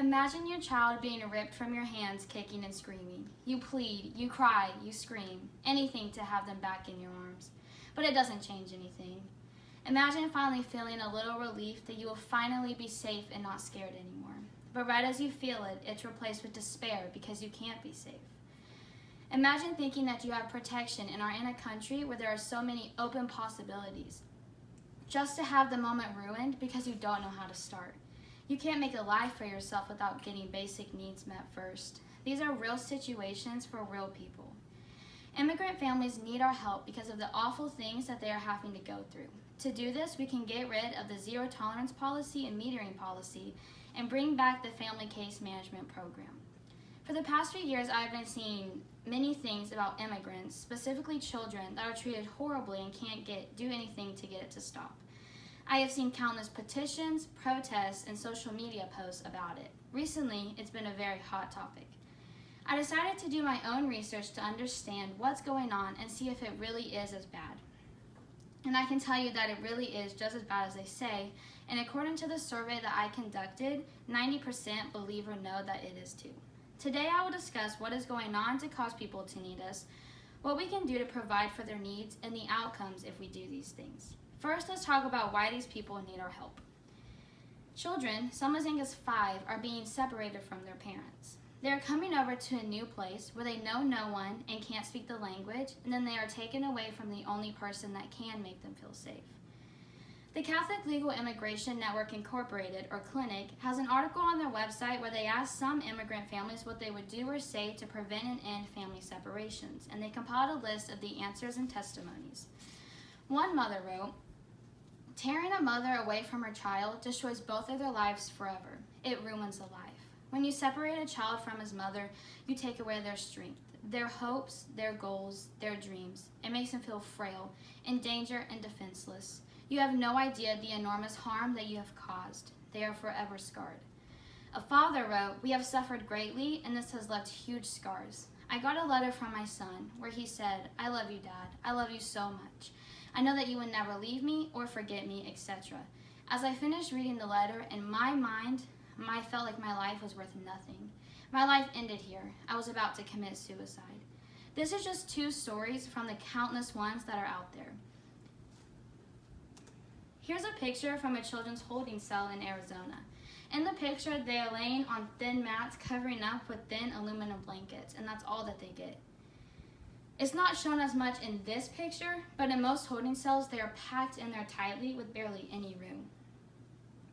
Imagine your child being ripped from your hands, kicking and screaming. You plead, you cry, you scream, anything to have them back in your arms. But it doesn't change anything. Imagine finally feeling a little relief that you will finally be safe and not scared anymore. But right as you feel it, it's replaced with despair because you can't be safe. Imagine thinking that you have protection and are in a country where there are so many open possibilities, just to have the moment ruined because you don't know how to start. You can't make a life for yourself without getting basic needs met first. These are real situations for real people. Immigrant families need our help because of the awful things that they are having to go through. To do this, we can get rid of the zero tolerance policy and metering policy and bring back the family case management program. For the past few years, I've been seeing many things about immigrants, specifically children, that are treated horribly and can't do anything to get it to stop. I have seen countless petitions, protests, and social media posts about it. Recently, it's been a very hot topic. I decided to do my own research to understand what's going on and see if it really is as bad. And I can tell you that it really is just as bad as they say, and according to the survey that I conducted, 90% believe or know that it is too. Today I will discuss what is going on to cause people to need us, what we can do to provide for their needs, and the outcomes if we do these things. First, let's talk about why these people need our help. Children, some as young as 5, are being separated from their parents. They are coming over to a new place where they know no one and can't speak the language, and then they are taken away from the only person that can make them feel safe. The Catholic Legal Immigration Network Incorporated, or Clinic, has an article on their website where they asked some immigrant families what they would do or say to prevent and end family separations, and they compiled a list of the answers and testimonies. One mother wrote, "Tearing a mother away from her child destroys both of their lives forever. It ruins a life. When you separate a child from his mother, you take away their strength, their hopes, their goals, their dreams. It makes them feel frail, in danger, and defenseless. You have no idea the enormous harm that you have caused. They are forever scarred." A father wrote, "We have suffered greatly, and this has left huge scars. I got a letter from my son where he said, 'I love you, Dad. I love you so much. I know that you would never leave me or forget me, etc.' As I finished reading the letter, in my mind, I felt like my life was worth nothing. My life ended here. I was about to commit suicide." This is just 2 stories from the countless ones that are out there. Here's a picture from a children's holding cell in Arizona. In the picture, they are laying on thin mats covering up with thin aluminum blankets, and that's all that they get. It's not shown as much in this picture, but in most holding cells, they are packed in there tightly with barely any room.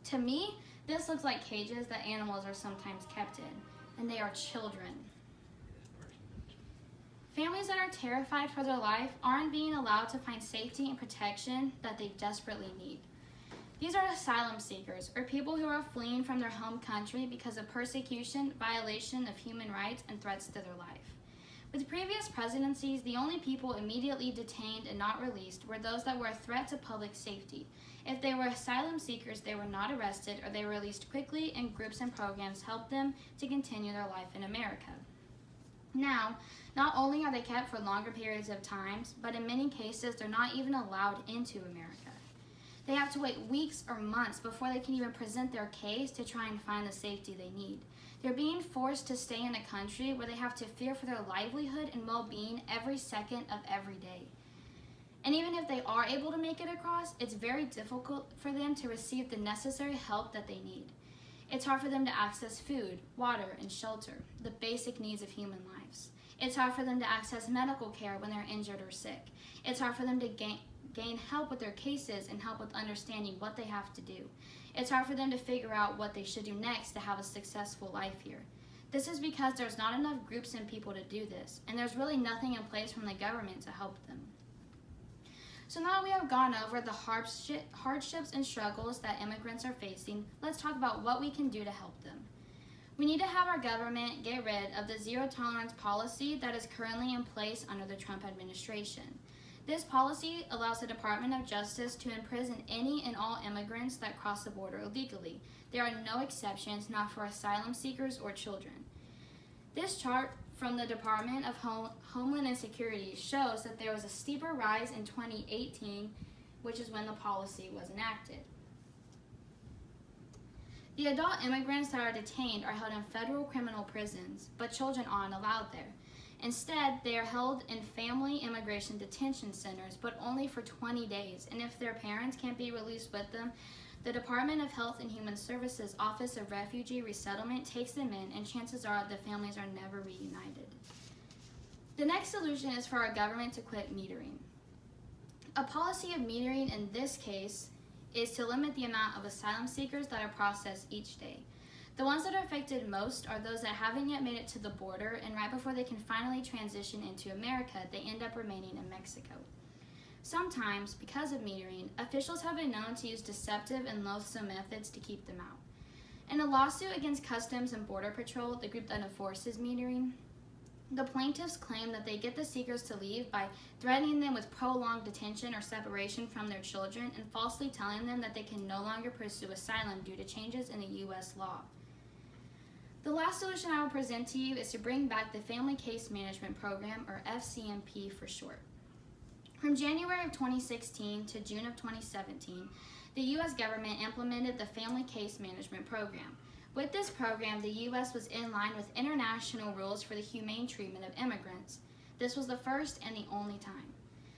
To me, this looks like cages that animals are sometimes kept in, and they are children. Families that are terrified for their life aren't being allowed to find safety and protection that they desperately need. These are asylum seekers, or people who are fleeing from their home country because of persecution, violation of human rights, and threats to their life. With previous presidencies, the only people immediately detained and not released were those that were a threat to public safety. If they were asylum seekers, they were not arrested or they were released quickly, and groups and programs helped them to continue their life in America. Now, not only are they kept for longer periods of time, but in many cases, they're not even allowed into America. They have to wait weeks or months before they can even present their case to try and find the safety they need. They're being forced to stay in a country where they have to fear for their livelihood and well-being every second of every day. And even if they are able to make it across, it's very difficult for them to receive the necessary help that they need. It's hard for them to access food, water, and shelter, the basic needs of human lives. It's hard for them to access medical care when they're injured or sick. It's hard for them to gain help with their cases and help with understanding what they have to do. It's hard for them to figure out what they should do next to have a successful life here. This is because there's not enough groups and people to do this, and there's really nothing in place from the government to help them. So now we have gone over the hardships and struggles that immigrants are facing, let's talk about what we can do to help them. We need to have our government get rid of the zero tolerance policy that is currently in place under the Trump administration. This policy allows the Department of Justice to imprison any and all immigrants that cross the border illegally. There are no exceptions, not for asylum seekers or children. This chart from the Department of Homeland Security shows that there was a steeper rise in 2018, which is when the policy was enacted. The adult immigrants that are detained are held in federal criminal prisons, but children aren't allowed there. Instead, they are held in family immigration detention centers, but only for 20 days, and if their parents can't be released with them, the Department of Health and Human Services Office of Refugee Resettlement takes them in, and chances are the families are never reunited. The next solution is for our government to quit metering. A policy of metering in this case is to limit the amount of asylum seekers that are processed each day. The ones that are affected most are those that haven't yet made it to the border, and right before they can finally transition into America, they end up remaining in Mexico. Sometimes, because of metering, officials have been known to use deceptive and loathsome methods to keep them out. In a lawsuit against Customs and Border Patrol, the group that enforces metering, the plaintiffs claim that they get the seekers to leave by threatening them with prolonged detention or separation from their children and falsely telling them that they can no longer pursue asylum due to changes in the U.S. law. The last solution I will present to you is to bring back the Family Case Management Program, or FCMP for short. From January of 2016 to June of 2017, the U.S. government implemented the Family Case Management Program. With this program, the U.S. was in line with international rules for the humane treatment of immigrants. This was the first and the only time.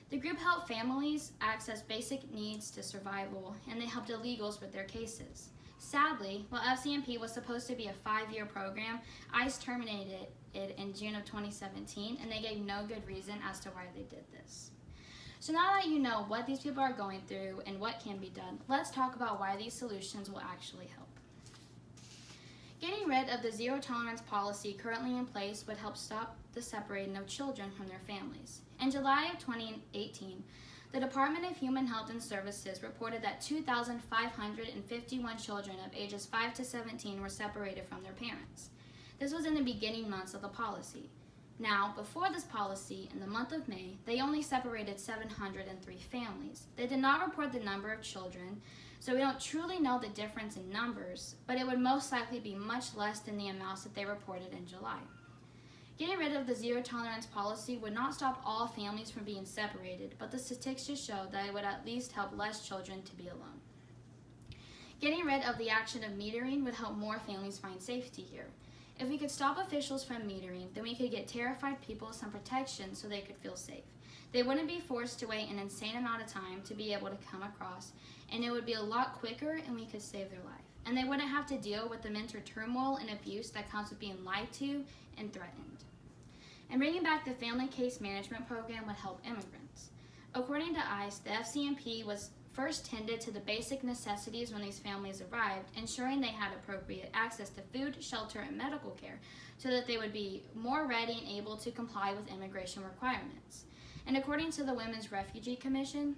The group helped families access basic needs to survival, and they helped illegals with their cases. Sadly, while FCMP was supposed to be a 5-year program, ICE terminated it in June of 2017, and they gave no good reason as to why they did this. So now that you know what these people are going through and what can be done, let's talk about why these solutions will actually help. Getting rid of the zero tolerance policy currently in place would help stop the separating of children from their families. In July of 2018, the Department of Human Health and Services reported that 2,551 children of ages 5 to 17 were separated from their parents. This was in the beginning months of the policy. Now, before this policy, in the month of May, they only separated 703 families. They did not report the number of children, so we don't truly know the difference in numbers, but it would most likely be much less than the amounts that they reported in July. Getting rid of the zero tolerance policy would not stop all families from being separated, but the statistics show that it would at least help less children to be alone. Getting rid of the action of metering would help more families find safety here. If we could stop officials from metering, then we could get terrified people some protection so they could feel safe. They wouldn't be forced to wait an insane amount of time to be able to come across, and it would be a lot quicker and we could save their life. And they wouldn't have to deal with the mental turmoil and abuse that comes with being lied to and threatened. And bringing back the Family Case Management Program would help immigrants. According to ICE, the FCMP was first tended to the basic necessities when these families arrived, ensuring they had appropriate access to food, shelter, and medical care so that they would be more ready and able to comply with immigration requirements. And according to the Women's Refugee Commission,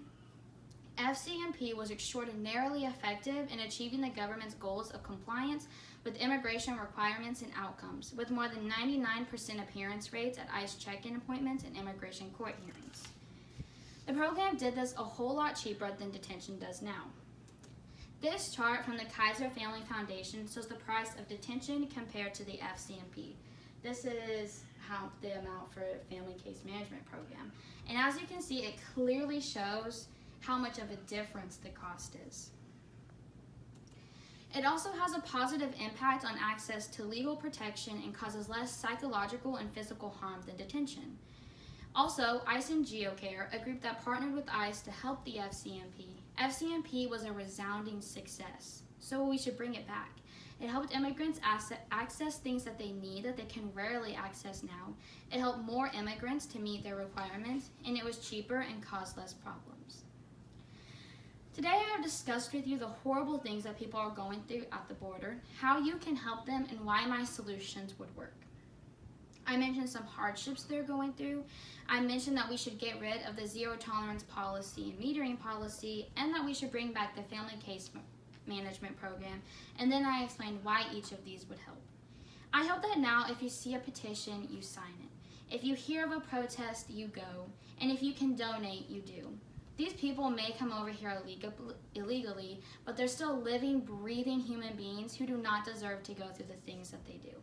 FCMP was extraordinarily effective in achieving the government's goals of compliance with immigration requirements and outcomes, with more than 99% appearance rates at ICE check-in appointments and immigration court hearings. The program did this a whole lot cheaper than detention does now. This chart from the Kaiser Family Foundation shows the price of detention compared to the FCMP. This is the amount for a Family Case Management Program. And as you can see, it clearly shows how much of a difference the cost is. It also has a positive impact on access to legal protection and causes less psychological and physical harm than detention. Also, ICE and GeoCare, a group that partnered with ICE to help the FCMP. FCMP was a resounding success, so we should bring it back. It helped immigrants access things that they need that they can rarely access now. It helped more immigrants to meet their requirements, and it was cheaper and caused less problems. Today I have discussed with you the horrible things that people are going through at the border, how you can help them, and why my solutions would work. I mentioned some hardships they're going through. I mentioned that we should get rid of the zero tolerance policy and metering policy, and that we should bring back the Family Case Management Program, and then I explained why each of these would help. I hope that now if you see a petition, you sign it. If you hear of a protest, you go, and if you can donate, you do. These people may come over here illegally, but they're still living, breathing human beings who do not deserve to go through the things that they do.